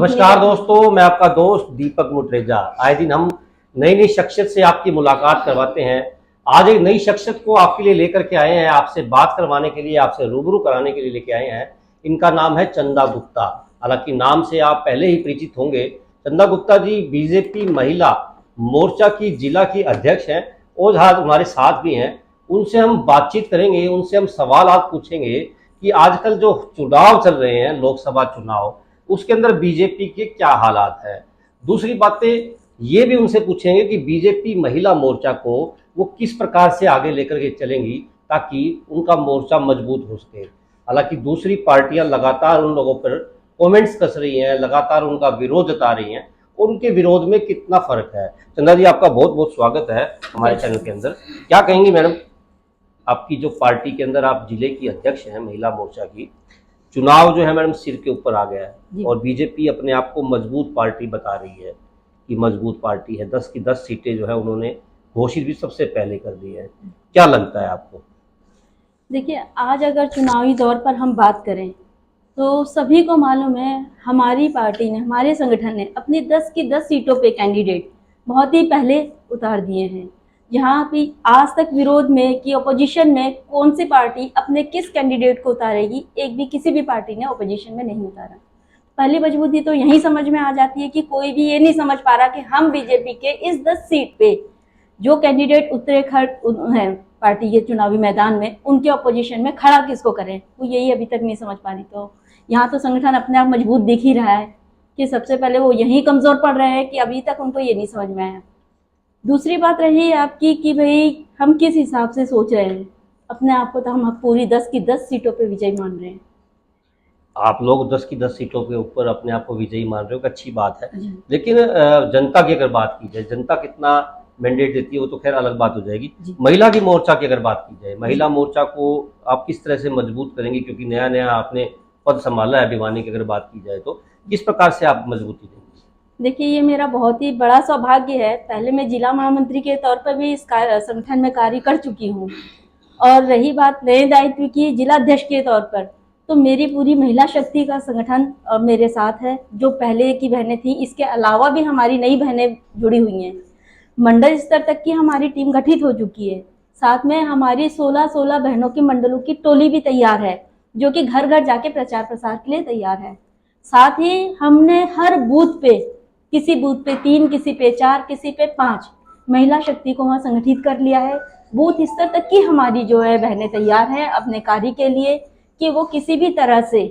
नमस्कार दोस्तों, मैं आपका दोस्त दीपक मुटरेजा। आए दिन हम नई नई शख्सियत से आपकी मुलाकात करवाते हैं। आज एक नई शख्सियत को आपके लिए लेकर के आए हैं, आपसे बात करवाने के लिए, आपसे रूबरू कराने के लिए लेके आए हैं। इनका नाम है चंदा गुप्ता। हालांकि नाम से आप पहले ही परिचित होंगे। चंदा गुप्ता जी बीजेपी महिला मोर्चा की जिला की अध्यक्ष हैं और आज हमारे साथ भी हैं। उनसे हम बातचीत करेंगे, उनसे हम सवाल आज पूछेंगे कि आजकल जो चुनाव चल रहे हैं, लोकसभा चुनाव, उसके अंदर बीजेपी के क्या हालात है। दूसरी बातें ये भी उनसे पूछेंगे कि बीजेपी महिला मोर्चा को वो किस प्रकार से आगे लेकर के चलेंगी ताकि उनका मोर्चा मजबूत हो सके। हालांकि दूसरी पार्टियां लगातार उन लोगों पर कमेंट्स कस रही हैं, लगातार उनका विरोध जता रही हैं और उनके विरोध में कितना फर्क है। चंदा जी, आपका बहुत बहुत स्वागत है हमारे चैनल के अंदर। क्या कहेंगी मैडम, आपकी जो पार्टी के अंदर आप जिले की अध्यक्ष हैं महिला मोर्चा की, चुनाव जो है मैडम सिर के ऊपर आ गया है और बीजेपी अपने आप को मजबूत पार्टी बता रही है कि मजबूत पार्टी है। 10 की 10 सीटें जो है उन्होंने घोषित भी सबसे पहले कर दी है। क्या लगता है आपको? देखिए, आज अगर चुनावी दौर पर हम बात करें तो सभी को मालूम है हमारी पार्टी ने, हमारे संगठन ने अपनी 10 की 10 सीटों पे कैंडिडेट बहुत ही पहले उतार दिए हैं। यहाँ भी आज तक विरोध में कि ओपोजिशन में कौन सी पार्टी अपने किस कैंडिडेट को उतारेगी, एक भी किसी भी पार्टी ने ओपोजिशन में नहीं उतारा। पहली मजबूती तो यही समझ में आ जाती है कि कोई भी ये नहीं समझ पा रहा कि हम बीजेपी के इस 10 सीट पे जो कैंडिडेट उतरे हैं पार्टी के चुनावी मैदान में, उनके अपोजिशन में खड़ा किसको करें, वो यही अभी तक नहीं समझ पा रही। तो यहाँ तो संगठन अपने आप मजबूत दिख ही रहा है कि सबसे पहले वो यही कमजोर पड़ रहे हैं कि अभी तक उनको ये नहीं समझ में आया। दूसरी बात रही आपकी कि भाई हम किस हिसाब से सोच रहे हैं अपने आप को, तो हम पूरी 10 की 10 सीटों पे विजयी मान रहे हैं। आप लोग 10 की 10 सीटों के ऊपर अपने आप को विजयी मान रहे हो, अच्छी बात है। लेकिन जनता की अगर बात की जाए, जनता कितना मैंडेट देती है वो तो खैर अलग बात हो जाएगी। महिला की मोर्चा की अगर बात की जाए, महिला मोर्चा को आप किस तरह से मजबूत करेंगे, क्योंकि नया नया आपने पद संभाला है भिवानी की अगर बात की जाए, तो किस प्रकार से आप मजबूती देंगे? देखिए, ये मेरा बहुत ही बड़ा सौभाग्य है। पहले मैं जिला महामंत्री के तौर पर भी इस संगठन में कार्य कर चुकी हूँ, और रही बात नए दायित्व की जिला अध्यक्ष के तौर पर, तो मेरी पूरी महिला शक्ति का संगठन मेरे साथ है। जो पहले की बहनें थी, इसके अलावा भी हमारी नई बहनें जुड़ी हुई हैं। मंडल स्तर तक की हमारी टीम गठित हो चुकी है। साथ में हमारी 16 बहनों की मंडलों की टोली भी तैयार है, जो कि घर घर जाके प्रचार प्रसार के लिए तैयार है। साथ ही हमने हर बूथ पे, किसी बूथ पे 3, किसी पे 4, किसी पे 5 महिला शक्ति को वहाँ संगठित कर लिया है। बूथ स्तर तक की हमारी जो है बहनें तैयार हैं अपने कार्य के लिए कि वो किसी भी तरह से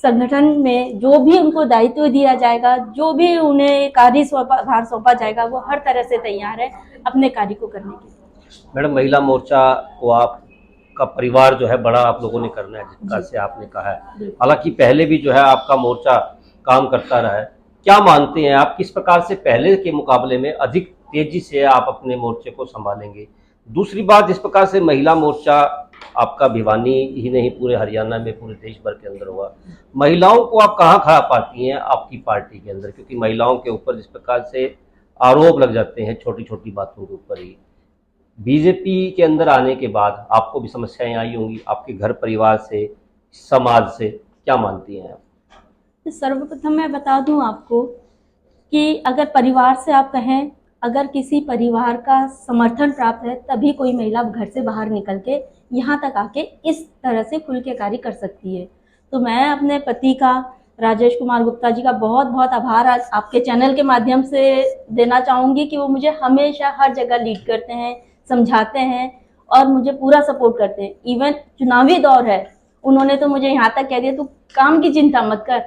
संगठन में जो भी उनको दायित्व दिया जाएगा, जो भी उन्हें कार्य भार सौंपा जाएगा, वो हर तरह से तैयार है अपने कार्य को करने के लिए। मैडम, महिला मोर्चा को आपका परिवार जो है बड़ा आप लोगों ने करना है, जिस प्रकार से आपने कहा है। हालांकि पहले भी जो है आपका मोर्चा काम करता रहा है। क्या मानते हैं आप, किस प्रकार से पहले के मुकाबले में अधिक तेजी से आप अपने मोर्चे को संभालेंगे? दूसरी बात, जिस प्रकार से महिला मोर्चा आपका भिवानी ही नहीं पूरे हरियाणा में, पूरे देश भर के अंदर हुआ, महिलाओं को आप कहाँ खड़ा पाती हैं आपकी पार्टी के अंदर? क्योंकि महिलाओं के ऊपर जिस प्रकार से आरोप लग जाते हैं छोटी छोटी बातों के ऊपर ही, बीजेपी के अंदर आने के बाद आपको भी समस्याएं आई होंगी, आपके घर परिवार से, समाज से। क्या मानती हैं आप? तो सर्वप्रथम मैं बता दूं आपको कि अगर परिवार से आप कहें, अगर किसी परिवार का समर्थन प्राप्त है तभी कोई महिला घर से बाहर निकल के यहाँ तक आके इस तरह से खुल के कार्य कर सकती है। तो मैं अपने पति का, राजेश कुमार गुप्ता जी का बहुत बहुत आभार आज आपके चैनल के माध्यम से देना चाहूँगी कि वो मुझे हमेशा हर जगह लीड करते हैं, समझाते हैं और मुझे पूरा सपोर्ट करते हैं। इवन चुनावी दौर है, उन्होंने तो मुझे यहाँ तक कह दिया तू काम की चिंता मत कर,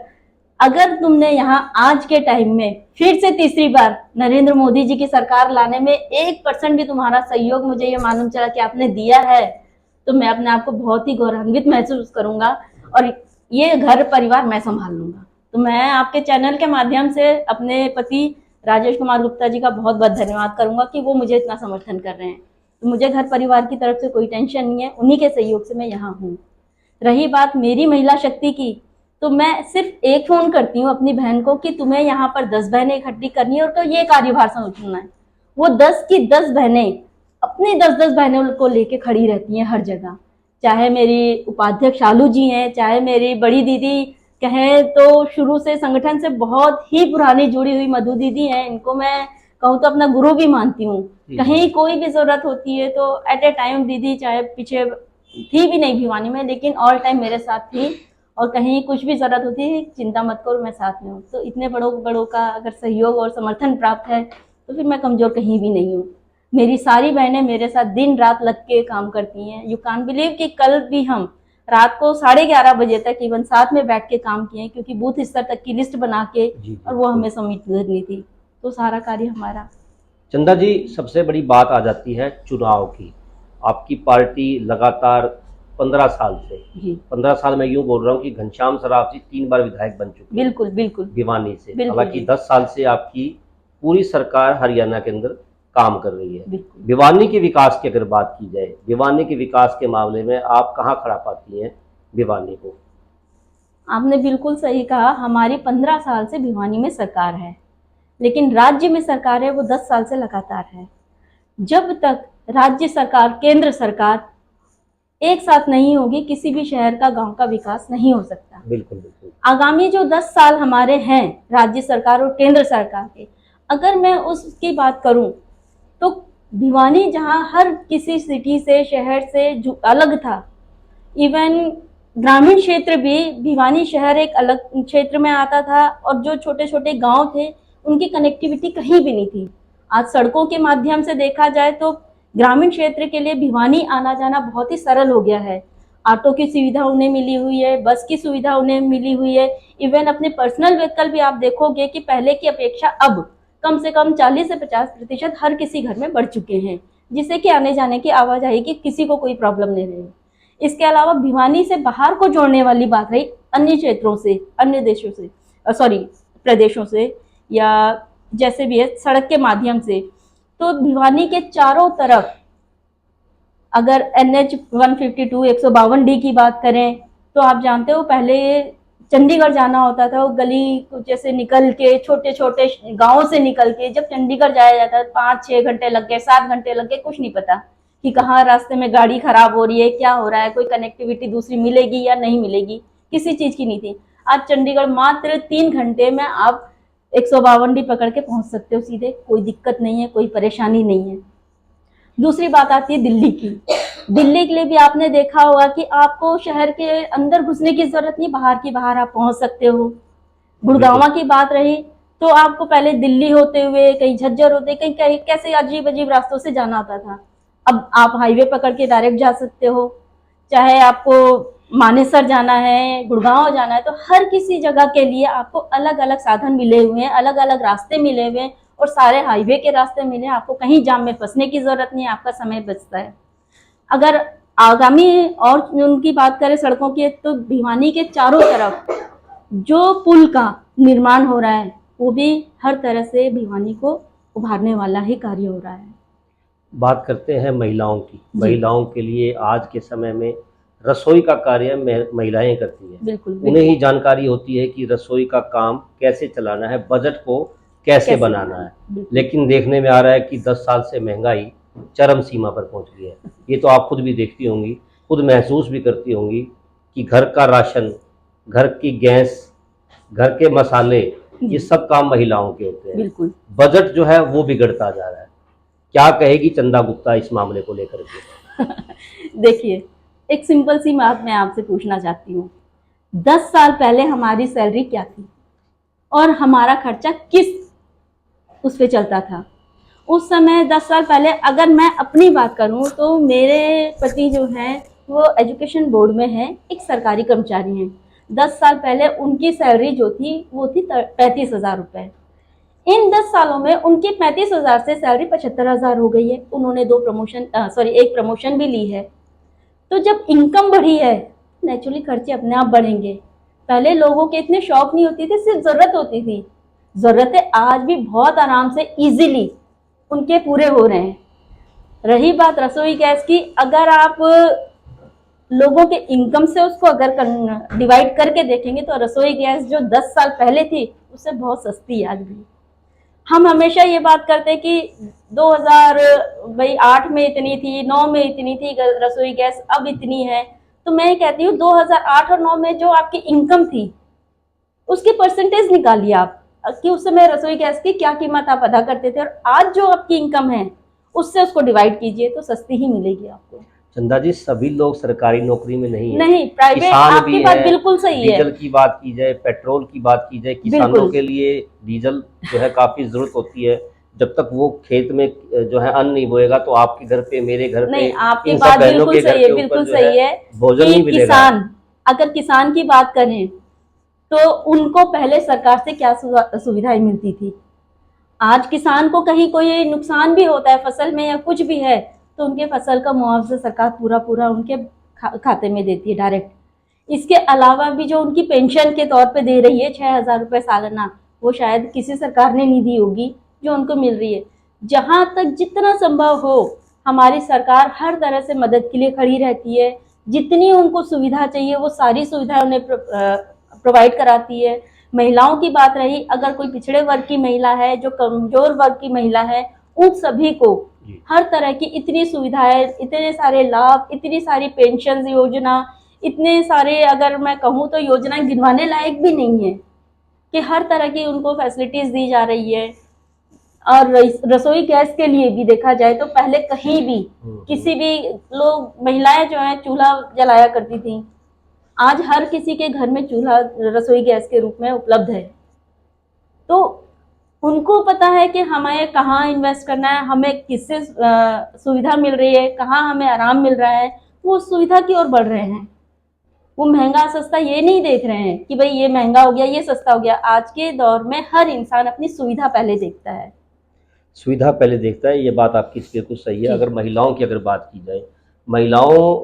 अगर तुमने यहाँ आज के टाइम में फिर से तीसरी बार नरेंद्र मोदी जी की सरकार लाने में 1% भी तुम्हारा सहयोग मुझे ये मालूम चला कि आपने दिया है, तो मैं अपने आप को बहुत ही गौरवान्वित महसूस करूंगा और ये घर परिवार मैं संभाल लूंगा। तो मैं आपके चैनल के माध्यम से अपने पति राजेश कुमार गुप्ता जी का बहुत बहुत धन्यवाद करूंगा कि वो मुझे इतना समर्थन कर रहे हैं। तो मुझे घर परिवार की तरफ से कोई टेंशन नहीं है, उन्हीं के सहयोग से मैं यहाँ हूँ। रही बात मेरी महिला शक्ति की, तो मैं सिर्फ एक फोन करती हूँ अपनी बहन को कि तुम्हें यहाँ पर 10 बहनें इकट्ठी करनी है और तो ये कार्यभार संभालना है। वो 10 की 10 बहनें अपनी 10-10 बहनों को लेके खड़ी रहती हैं हर जगह। चाहे मेरी उपाध्यक्ष आलू जी हैं, चाहे मेरी बड़ी दीदी कहें तो शुरू से संगठन से बहुत ही पुरानी जुड़ी हुई मधु दीदी हैं। इनको मैं कहूँ तो अपना गुरु भी मानती हूँ। कहीं कोई भी जरूरत होती है तो एट ए टाइम दीदी, चाहे पीछे थी भी नहीं भिवानी में, लेकिन ऑल टाइम मेरे साथ थी। और कहीं कुछ भी जरूरत होती है, चिंता मत करो, मैं साथ में हूँ। तो इतने बड़ों का अगर सहयोग और समर्थन प्राप्त है तो फिर मैं कमजोर कहीं भी नहीं हूँ। मेरी सारी बहनें मेरे साथ दिन रात लग के काम करती हैं। यू कांट बिलीव कि कल भी हम रात को 11:30 बजे तक इवन साथ में बैठ के काम किए, क्योंकि बूथ स्तर तक की लिस्ट बना के और वो हमें सबमिट करनी थी। तो सारा कार्य हमारा। चंदा जी, सबसे बड़ी बात आ जाती है चुनाव की। आपकी पार्टी लगातार 15 साल से, 15 साल में यूं बोल रहा हूं कि घनश्याम सराफ जी 3 बार विधायक बन चुके हैं। बिल्कुल बिल्कुल भिवानी से। हालांकि 10 साल से आपकी पूरी सरकार हरियाणा के अंदर काम कर रही है। भिवानी के विकास की अगर बात की जाए, भिवानी के विकास के मामले में आप कहाँ खड़ा पाती हैं भिवानी को? आपने बिल्कुल सही कहा, हमारी 15 साल से भिवानी में सरकार है, लेकिन राज्य में सरकार है वो 10 साल से लगातार है। जब तक राज्य सरकार, केंद्र सरकार एक साथ नहीं होगी, किसी भी शहर का, गांव का विकास नहीं हो सकता। बिल्कुल बिल्कुल। आगामी जो 10 साल हमारे हैं राज्य सरकार और केंद्र सरकार के, अगर मैं उसकी बात करूं तो भिवानी जहां हर किसी सिटी से, शहर से जो अलग था, इवन ग्रामीण क्षेत्र भी, भिवानी शहर एक अलग क्षेत्र में आता था और जो छोटे छोटे गांव थे उनकी कनेक्टिविटी कहीं भी नहीं थी। आज सड़कों के माध्यम से देखा जाए तो ग्रामीण क्षेत्र के लिए भिवानी आना जाना बहुत ही सरल हो गया है। ऑटो की सुविधा उन्हें मिली हुई है, बस की सुविधा उन्हें मिली हुई है। इवन अपने पर्सनल व्हीकल भी आप देखोगे कि पहले की अपेक्षा अब कम से कम 40 से 50% हर किसी घर में बढ़ चुके हैं, जिससे कि आने जाने की आवाजाही की किसी को कोई प्रॉब्लम नहीं रही। इसके अलावा भिवानी से बाहर को जोड़ने वाली बात रही अन्य क्षेत्रों से, अन्य देशों से, प्रदेशों से, या जैसे भी है सड़क के माध्यम से, तो भिवानी के चारों तरफ अगर NH 152 152D की बात करें तो आप जानते हो पहले चंडीगढ़ जाना होता था, वो गली जैसे निकल के, छोटे छोटे गांवों से निकल के जब चंडीगढ़ जाया जाता है 5-6 घंटे लग गए, 7 घंटे लग गए, कुछ नहीं पता कि कहाँ रास्ते में गाड़ी खराब हो रही है, क्या हो रहा है, कोई कनेक्टिविटी दूसरी मिलेगी या नहीं मिलेगी, किसी चीज की नहीं थी। आज चंडीगढ़ मात्र 3 घंटे में आप 152D पकड़ के पहुंच सकते हो सीधे, कोई दिक्कत नहीं है, कोई परेशानी नहीं है। दूसरी बात आती है दिल्ली की। दिल्ली के लिए भी आपने देखा होगा कि आपको शहर के अंदर घुसने की जरूरत नहीं, बाहर की बाहर आप पहुंच सकते हो। गुड़गांव की बात रही तो आपको पहले दिल्ली होते हुए, कहीं झज्जर होते, कहीं कैसे अजीब अजीब रास्तों से जाना होता था। अब आप हाईवे पकड़ के डायरेक्ट जा सकते हो। चाहे आपको मानेसर जाना है, गुड़गांव जाना है, तो हर किसी जगह के लिए आपको अलग अलग साधन मिले हुए हैं, अलग अलग रास्ते मिले हुए हैं और सारे हाईवे के रास्ते मिले। आपको कहीं जाम में फंसने की जरूरत नहीं है, आपका समय बचता है। अगर आगामी और उनकी बात करें सड़कों की, तो भिवानी के चारों तरफ जो पुल का निर्माण हो रहा है वो भी हर तरह से भिवानी को उभारने वाला ही कार्य हो रहा है। बात करते हैं महिलाओं की। महिलाओं के लिए आज के समय में रसोई का कार्य महिलाएं करती हैं। बिल्कुल, उन्हें ही जानकारी होती है कि रसोई का काम कैसे चलाना है, बजट को कैसे बनाना है। लेकिन देखने में आ रहा है कि 10 साल से महंगाई चरम सीमा पर पहुंच गई है। ये तो आप खुद भी देखती होंगी, खुद महसूस भी करती होंगी कि घर का राशन, घर की गैस, घर के मसाले, ये सब काम महिलाओं के होते हैं। बिल्कुल। बजट जो है वो बिगड़ता जा रहा है। क्या कहेगी चंदा गुप्ता इस मामले को लेकर के? देखिए, एक सिंपल सी बात मैं आपसे पूछना चाहती हूँ। 10 साल पहले हमारी सैलरी क्या थी और हमारा खर्चा किस उस पे चलता था? उस समय 10 साल पहले अगर मैं अपनी बात करूँ तो मेरे पति जो हैं वो एजुकेशन बोर्ड में हैं, एक सरकारी कर्मचारी हैं। 10 साल पहले उनकी सैलरी जो थी वो थी 35,000 रुपये। इन 10 सालों में उनकी 35,000 से सैलरी 75,000 हो गई है। उन्होंने एक प्रमोशन भी ली है। तो जब इनकम बढ़ी है, नेचुरली खर्चे अपने आप बढ़ेंगे। पहले लोगों के इतने शौक नहीं होती थी, सिर्फ जरूरत होती थी। जरूरतें आज भी बहुत आराम से इजीली उनके पूरे हो रहे हैं। रही बात रसोई गैस की, अगर आप लोगों के इनकम से उसको अगर डिवाइड करके देखेंगे तो रसोई गैस जो 10 साल पहले थी उससे बहुत सस्ती है आज भी। हम हमेशा ये बात करते हैं कि 2008 में इतनी थी, 9 में इतनी थी रसोई गैस, अब इतनी है। तो मैं कहती हूँ 2008 और 9 में जो आपकी इनकम थी उसकी परसेंटेज निकालिए आप कि उस समय रसोई गैस की क्या कीमत आप अदा करते थे और आज जो आपकी इनकम है उससे उसको डिवाइड कीजिए तो सस्ती ही मिलेगी आपको। चंदा जी, सभी लोग सरकारी नौकरी में नहीं है, नहीं, प्राइवेट, किसान आपकी भी बात है। बिल्कुल सही है। डीजल की बात की जाए, पेट्रोल की बात की जाए, किसानों बिल्कुल के लिए डीजल जो है काफ़ी ज़रूरत होती है। जब तक वो खेत में जो है अन्न नहीं बोएगा तो आपके घर पे, मेरे घर पे, नहीं, आपकी इन सब बात बहनों बिल्कुल के घर सही है, के ऊपर बिल्कुल जो है सही है भोजन कि नहीं मिलेगा। किसान, अगर किसान की बात करें तो उनको पहले सरकार से क्या सुविधाएं मिलती थी। आज किसान को कहीं कोई नुकसान भी होता है फसल में या कुछ भी है तो उनके फसल का मुआवजा सरकार पूरा पूरा उनके खाते में देती है डायरेक्ट। इसके अलावा भी जो उनकी पेंशन के तौर पे दे रही है 6,000 रुपये सालाना, वो शायद किसी सरकार ने नहीं दी होगी जो उनको मिल रही है। जहाँ तक जितना संभव हो हमारी सरकार हर तरह से मदद के लिए खड़ी रहती है। जितनी उनको सुविधा चाहिए वो सारी सुविधाएं उन्हें प्रोवाइड कराती है। महिलाओं की बात रही, अगर कोई पिछड़े वर्ग की महिला है, जो कमजोर वर्ग की महिला है, उन सभी को हर तरह की इतनी सुविधाएं, इतने सारे लाभ, इतनी सारी पेंशन योजना, इतने सारे, अगर मैं कहूँ तो योजनाएं गिनवाने लायक भी नहीं है कि हर तरह की उनको फैसिलिटीज दी जा रही है। और रसोई गैस के लिए भी देखा जाए तो पहले कहीं भी किसी भी लोग, महिलाएं जो है चूल्हा जलाया करती थी, आज हर किसी के घर में चूल्हा रसोई गैस के रूप में उपलब्ध है। तो उनको पता है कि हमें कहाँ इन्वेस्ट करना है, हमें किससे सुविधा मिल रही है, कहाँ हमें आराम मिल रहा है, वो उस सुविधा की ओर बढ़ रहे हैं। वो महंगा सस्ता ये नहीं देख रहे हैं कि भाई ये महंगा हो गया, ये सस्ता हो गया। आज के दौर में हर इंसान अपनी सुविधा पहले देखता है। सुविधा पहले देखता है, ये बात आपकी बिल्कुल सही है। जी। अगर महिलाओं की अगर बात की जाए, महिलाओं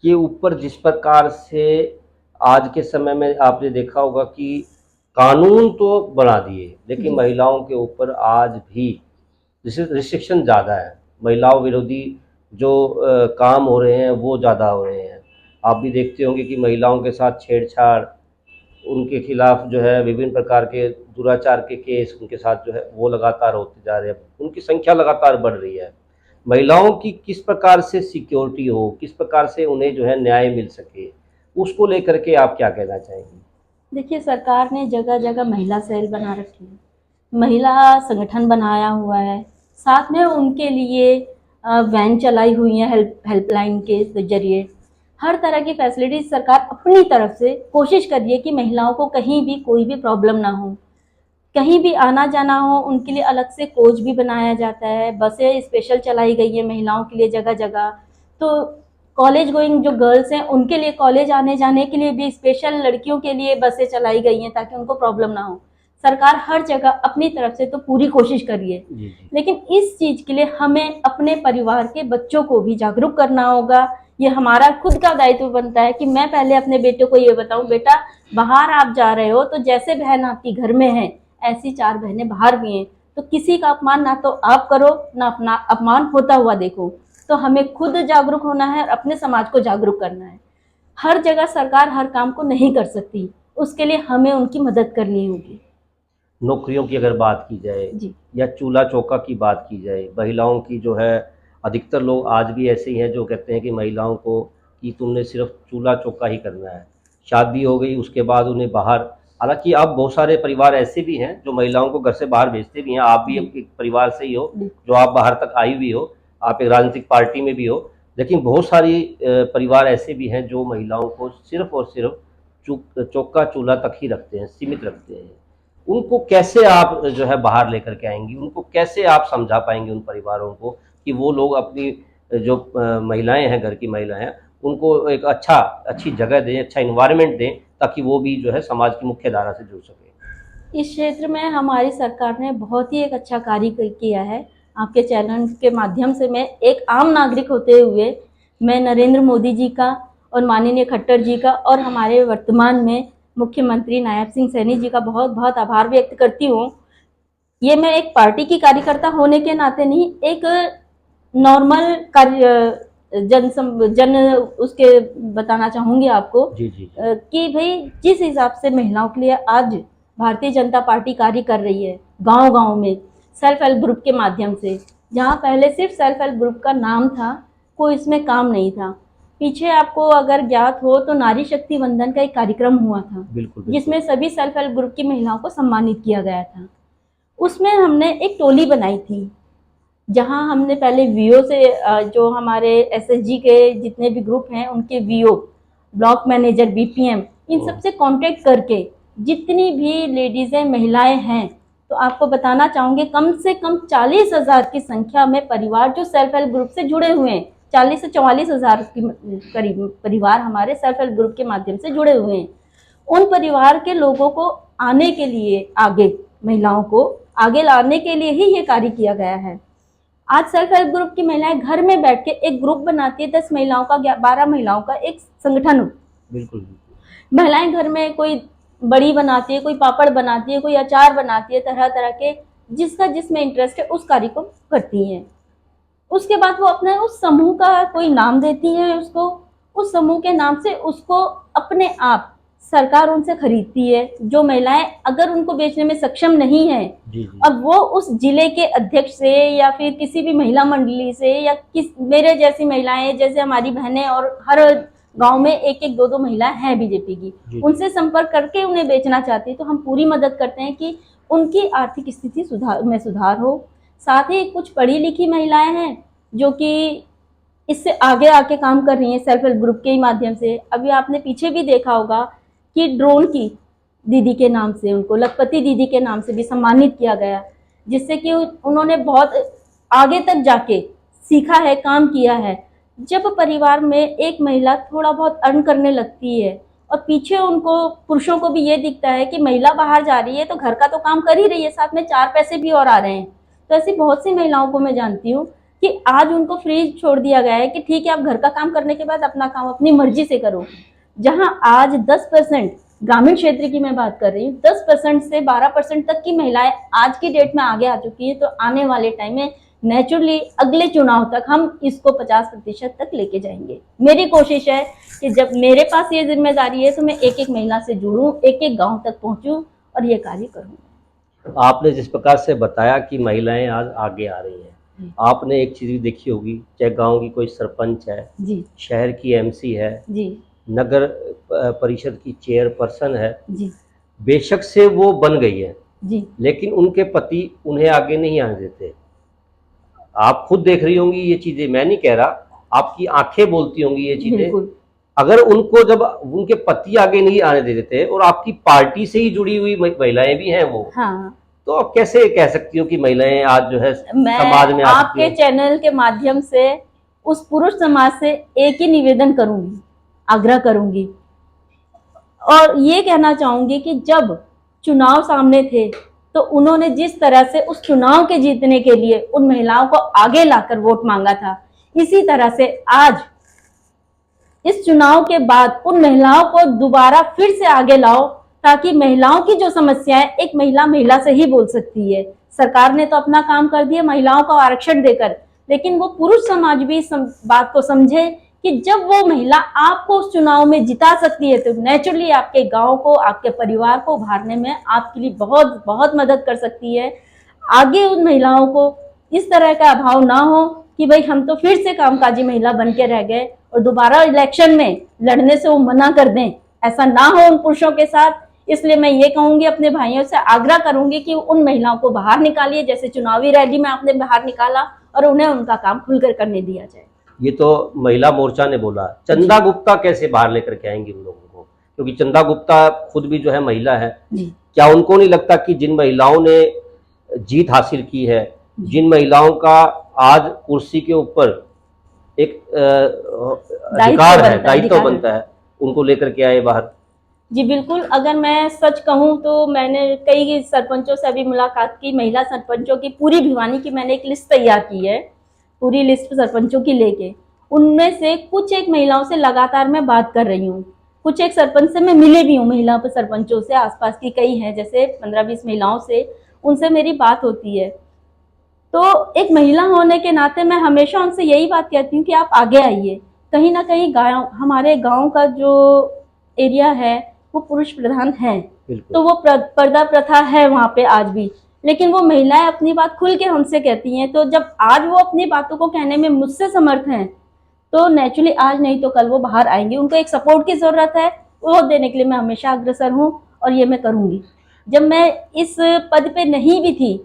के ऊपर जिस प्रकार से आज के समय में आपने देखा होगा कि कानून तो बना दिए, लेकिन जी। महिलाओं के ऊपर आज भी रिस्ट्रिक्शन ज़्यादा है। महिलाओं विरोधी जो काम हो रहे हैं वो ज़्यादा हो रहे हैं। आप भी देखते होंगे कि महिलाओं के साथ छेड़छाड़, उनके खिलाफ जो है विभिन्न प्रकार के दुराचार के केस उनके साथ जो है वो लगातार होते जा रहे हैं। उनकी संख्या लगातार बढ़ रही है। महिलाओं की किस प्रकार से सिक्योरिटी हो, किस प्रकार से उन्हें जो है न्याय मिल सके, उसको लेकर के आप क्या कहना चाहेंगी? देखिए, सरकार ने जगह जगह महिला सेल बना रखी है, महिला संगठन बनाया हुआ है, साथ में उनके लिए वैन चलाई हुई है हेल्पलाइन के जरिए। हर तरह की फैसिलिटीज सरकार अपनी तरफ से कोशिश कर रही है कि महिलाओं को कहीं भी कोई भी प्रॉब्लम ना हो, कहीं भी आना जाना हो उनके लिए अलग से कोच भी बनाया जाता है, बसें स्पेशल चलाई गई है महिलाओं के लिए जगह जगह। तो कॉलेज गोइंग जो गर्ल्स हैं उनके लिए कॉलेज आने जाने के लिए भी स्पेशल लड़कियों के लिए बसें चलाई गई हैं ताकि उनको प्रॉब्लम ना हो। सरकार हर जगह अपनी तरफ से तो पूरी कोशिश कर रही है, जी जी। लेकिन इस चीज के लिए हमें अपने परिवार के बच्चों को भी जागरूक करना होगा। ये हमारा खुद का दायित्व बनता है कि मैं पहले अपने बेटे को ये बताऊं, बेटा बाहर आप जा रहे हो तो जैसे बहन आपकी घर में है ऐसी 4 बहनें बाहर भी हैं, तो किसी का अपमान ना तो आप करो ना अपना अपमान होता हुआ देखो। तो हमें खुद जागरूक होना है और अपने समाज को जागरूक करना है। हर जगह सरकार हर काम को नहीं कर सकती, उसके लिए हमें उनकी मदद करनी होगी। नौकरियों की अगर बात की जाए जी। या चूल्हा चौका की बात की जाए, महिलाओं की जो है, अधिकतर लोग आज भी ऐसे ही हैं जो कहते हैं कि महिलाओं को कि तुमने सिर्फ चूल्हा चौका ही करना है, शादी हो गई उसके बाद उन्हें बाहर। हालांकि अब बहुत सारे परिवार ऐसे भी हैं जो महिलाओं को घर से बाहर भेजते भी हैं। आप भी जी। एक परिवार से ही हो जी। जो आप बाहर तक आई हुई हो, आप एक राजनीतिक पार्टी में भी हो, लेकिन बहुत सारी परिवार ऐसे भी हैं जो महिलाओं को सिर्फ और सिर्फ चौका चूल्हा तक ही रखते हैं, सीमित रखते हैं। उनको कैसे आप जो है बाहर लेकर के आएंगी, उनको कैसे आप समझा पाएंगे उन परिवारों को कि वो लोग अपनी जो महिलाएं हैं, घर की महिलाएं हैं, उनको एक अच्छी जगह दें, अच्छा इन्वायरमेंट दें ताकि वो भी जो है समाज की मुख्य धारा से जुड़ सके। इस क्षेत्र में हमारी सरकार ने बहुत ही एक अच्छा कार्य किया है। आपके चैनल के माध्यम से मैं एक आम नागरिक होते हुए मैं नरेंद्र मोदी जी का और माननीय खट्टर जी का और हमारे वर्तमान में मुख्यमंत्री नायब सिंह सैनी जी का बहुत बहुत आभार व्यक्त करती हूँ। ये मैं एक पार्टी की कार्यकर्ता होने के नाते नहीं, एक नॉर्मल कार्य जन उसके बताना चाहूँगी आपको जी जी जी। कि भाई जिस हिसाब से महिलाओं के लिए आज भारतीय जनता पार्टी कार्य कर रही है गांव-गांव में सेल्फ हेल्प ग्रुप के माध्यम से, जहां पहले सिर्फ सेल्फ हेल्प ग्रुप का नाम था, कोई इसमें काम नहीं था, पीछे आपको अगर ज्ञात हो तो नारी शक्ति वंदन का एक कार्यक्रम हुआ था, बिल्कुल बिल्कुल। जिसमें सभी सेल्फ हेल्प ग्रुप की महिलाओं को सम्मानित किया गया था। उसमें हमने एक टोली बनाई थी, जहां हमने पहले वीओ से जो हमारे एसएचजी के जितने भी ग्रुप हैं उनके वीओ, ब्लॉक मैनेजर, बीपीएम, इन सब से कांटेक्ट करके जितनी भी लेडीज़ें महिलाएं हैं, तो आपको बताना चाहूँगी कम से कम 40,000 की संख्या में परिवार जो सेल्फ हेल्प ग्रुप से जुड़े हुए हैं, 40 से 44,000 की करीब परिवार हमारे सेल्फ हेल्प ग्रुप के माध्यम से जुड़े हुए हैं। उन परिवार के लोगों को आने के लिए, आगे महिलाओं को आगे लाने के लिए ही ये कार्य किया गया है। आज सेल्फ हेल्प ग्रुप की महिलाएं घर में बैठ के एक ग्रुप बनाती है, 10 महिलाओं का, 12 महिलाओं का एक संगठन। बिल्कुल महिलाएं घर में कोई बड़ी बनाती है, कोई पापड़ बनाती है, कोई अचार बनाती है, तरह तरह के जिसका जिसमें इंटरेस्ट है उस कार्य को करती हैं। उसके बाद वो अपने उस समूह का कोई नाम देती है, उसको उस समूह के नाम से उसको अपने आप सरकार उनसे खरीदती है। जो महिलाएं अगर उनको बेचने में सक्षम नहीं है, अब वो उस जिले के अध्यक्ष से या फिर किसी भी महिला मंडली से या मेरे जैसी महिलाएं, जैसे हमारी बहनें और हर गांव में एक एक दो दो महिलाएं हैं बीजेपी की, उनसे संपर्क करके उन्हें बेचना चाहती है, तो हम पूरी मदद करते हैं कि उनकी आर्थिक स्थिति सुधार हो। साथ ही कुछ पढ़ी लिखी महिलाएं हैं जो कि इससे आगे आके काम कर रही हैं सेल्फ हेल्प ग्रुप के ही माध्यम से। अभी आपने पीछे भी देखा होगा कि ड्रोन की दीदी के नाम से, उनको लखपति दीदी के नाम से भी सम्मानित किया गया, जिससे कि उन्होंने बहुत आगे तक जाके सीखा है, काम किया है। जब परिवार में एक महिला थोड़ा बहुत अर्न करने लगती है और पीछे उनको, पुरुषों को भी ये दिखता है कि महिला बाहर जा रही है तो घर का तो काम कर ही रही है, साथ में 4 पैसे भी और आ रहे हैं, तो ऐसी बहुत सी महिलाओं को मैं जानती हूँ कि आज उनको फ्री छोड़ दिया गया है कि ठीक है, आप घर का काम करने के बाद अपना काम अपनी मर्जी से करो। जहां आज 10%, ग्रामीण क्षेत्र की मैं बात कर रही हूँ, 10% से 12% तक की महिलाएं आज की डेट में आगे आ चुकी है, तो आने वाले टाइम में नेचुरली अगले चुनाव तक हम इसको 50% तक लेके जाएंगे। मेरी कोशिश है कि जब मेरे पास ये जिम्मेदारी है तो मैं एक एक महिला से जुड़ूं, एक एक गांव तक पहुंचूं और ये कार्य करूं। आपने जिस प्रकार से बताया कि महिलाएं आज आगे आ रही हैं, आपने एक चीज देखी होगी, चाहे गांव की कोई सरपंच है जी, शहर की एमसी है जी, नगर परिषद की चेयरपर्सन है जी, बेशक से वो बन गई है जी, लेकिन उनके पति उन्हें आगे नहीं आने देते। आप खुद देख रही होंगी ये चीजें, मैं नहीं कह रहा, आपकी आंखें बोलती होंगी ये चीजें। अगर उनको, जब उनके पति आगे नहीं आने दे देते और आपकी पार्टी से ही जुड़ी हुई महिलाएं भी हैं वो, हाँ, तो आप कैसे कह सकती हो कि महिलाएं आज जो है समाज में आपके चैनल के माध्यम से उस पुरुष समाज से एक ही निवेदन करूंगी, आग्रह करूंगी और ये कहना चाहूंगी कि जब चुनाव सामने थे तो उन्होंने जिस तरह से उस चुनाव के जीतने के लिए उन महिलाओं को आगे लाकर वोट मांगा था, इसी तरह से आज इस चुनाव के बाद उन महिलाओं को दोबारा फिर से आगे लाओ, ताकि महिलाओं की जो समस्याएं एक महिला से ही बोल सकती है। सरकार ने तो अपना काम कर दिया महिलाओं को आरक्षण देकर, लेकिन वो पुरुष समाज भी बात को समझे कि जब वो महिला आपको उस चुनाव में जिता सकती है तो नेचुरली आपके गांव को, आपके परिवार को उभारने में आपके लिए बहुत बहुत मदद कर सकती है। आगे उन महिलाओं को इस तरह का अभाव ना हो कि भाई हम तो फिर से कामकाजी महिला बन के रह गए और दोबारा इलेक्शन में लड़ने से वो मना कर दें, ऐसा ना हो उन पुरुषों के साथ। इसलिए मैं ये कहूंगी, अपने भाइयों से आग्रह करूंगी कि उन महिलाओं को बाहर निकालिए, जैसे चुनावी रैली में आपने बाहर निकाला, और उन्हें उनका काम खुलकर करने दिया जाए। ये तो महिला मोर्चा ने बोला। चंदा गुप्ता कैसे बाहर लेकर के आएंगी उन लोगों को, क्योंकि चंदा गुप्ता खुद भी जो है महिला है। क्या उनको नहीं लगता कि जिन महिलाओं ने जीत हासिल की है, जिन महिलाओं का आज कुर्सी के ऊपर एक अधिकार है, दायित्व बनता है, उनको लेकर के आए बाहर? जी बिल्कुल। अगर मैं सच कहूँ तो मैंने कई सरपंचों से अभी मुलाकात की, महिला सरपंचों की, पूरी भिवानी की मैंने एक लिस्ट तैयार की है, पूरी लिस्ट सरपंचों की लेके। उनमें से कुछ एक महिलाओं से लगातार मैं बात कर रही हूँ, कुछ एक सरपंच से मैं मिले भी हूँ, महिला सरपंचों से, आसपास की कई हैं, जैसे 15-20 महिलाओं से उनसे मेरी बात होती है। तो एक महिला होने के नाते मैं हमेशा उनसे यही बात कहती हूँ कि आप आगे आइए। कहीं ना कहीं हमारे गाँव का जो एरिया है वो पुरुष प्रधान है, तो वो पर्दा प्रथा है वहाँ पे आज भी, लेकिन वो महिलाएं अपनी बात खुल के हमसे कहती हैं। तो जब आज वो अपनी बातों को कहने में मुझसे समर्थ हैं, तो नेचुरली आज नहीं तो कल वो बाहर आएंगे। उनको एक सपोर्ट की जरूरत है, वो देने के लिए मैं हमेशा अग्रसर हूँ और ये मैं करूंगी। जब मैं इस पद पे नहीं भी थी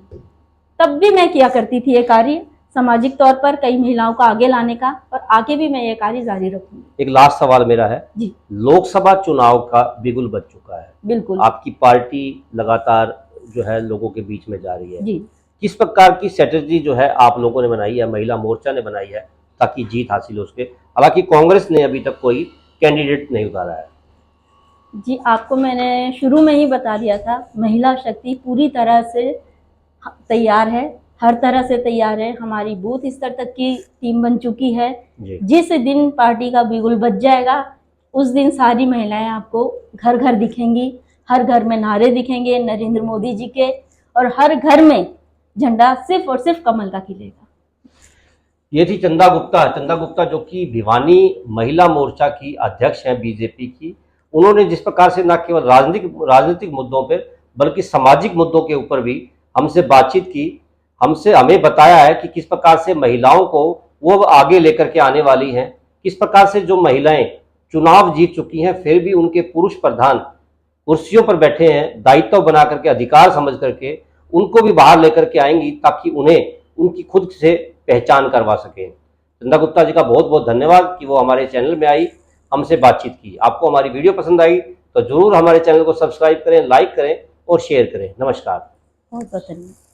तब भी मैं किया करती थी ये कार्य, सामाजिक तौर पर कई महिलाओं को आगे लाने का, और आगे भी मैं ये कार्य जारी रखूंगी। एक लास्ट सवाल मेरा है जी लोकसभा चुनाव का बिगुल बज चुका है, बिल्कुल आपकी पार्टी लगातार जो है लोगों के बीच में जा रही है, जी। किस प्रकार की स्ट्रेटजी जो है आप लोगों ने बनाई है, महिला मोर्चा ने बनाई है ताकि जीत हासिल हो सके? हालांकि कांग्रेस ने अभी तक कोई कैंडिडेट नहीं उतारा है। जी आपको मैंने शुरू में ही बता दिया था, महिला शक्ति पूरी तरह से तैयार है, हर तरह से तैयार है। हमारी बूथ स्तर तक की टीम बन चुकी है। जी जिस दिन पार्टी का बिगुल बज जाएगा उस दिन सारी महिलाएं आपको घर घर दिखेंगी, हर घर में नारे दिखेंगे नरेंद्र मोदी जी के, और हर घर में झंडा सिर्फ और सिर्फ कमल का खिलेगा। ये थी चंदा गुप्ता। चंदा गुप्ता जो कि भिवानी महिला मोर्चा की अध्यक्ष हैं बीजेपी की। उन्होंने जिस प्रकार से न केवल राजनीतिक मुद्दों पर बल्कि सामाजिक मुद्दों के ऊपर भी हमसे बातचीत की, हमें बताया है कि किस प्रकार से महिलाओं को वो आगे लेकर के आने वाली हैं, किस प्रकार से जो महिलाएं चुनाव जीत चुकी हैं फिर भी उनके पुरुष प्रधान कुर्सियों पर बैठे हैं, दायित्व बना करके अधिकार समझ करके उनको भी बाहर लेकर के आएंगी ताकि उन्हें उनकी खुद से पहचान करवा सकें। चंदा गुप्ता जी का बहुत बहुत धन्यवाद कि वो हमारे चैनल में आई, हमसे बातचीत की। आपको हमारी वीडियो पसंद आई तो जरूर हमारे चैनल को सब्सक्राइब करें, लाइक करें और शेयर करें। नमस्कार। बहुत बहुत धन्यवाद।